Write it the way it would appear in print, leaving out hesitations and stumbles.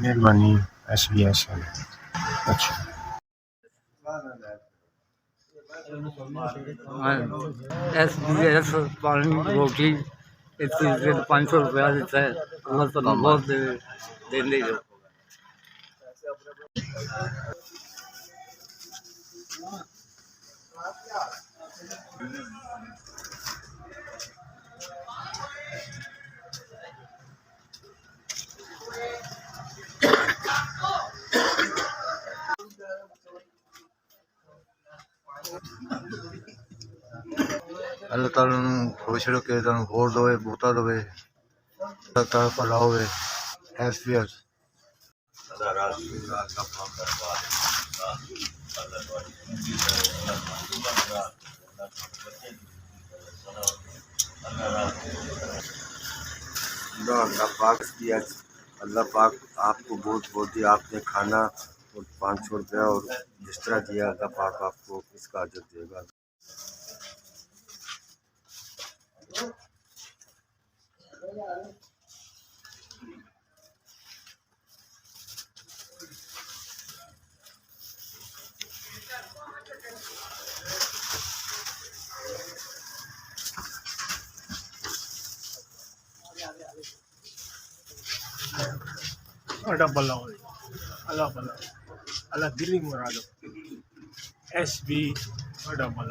मेहरबानी SBS है। अच्छा SBS पानी रोटी इतनी 500 रुपया देता है। अल्लाह तुम बहुत देंदे जो अल्लाह ताला खुश रखे, तुम होर दवे, बूता दवे, भला होवे। SBS अल्लाह पाक आपको बहुत बहुत दिया। आपने खाना और 500 रुपया और जिस तरह दिया, अल्लाह पाक आपको इसका अजर देगा। डबल अल्लाह दिली मुराद SB डबल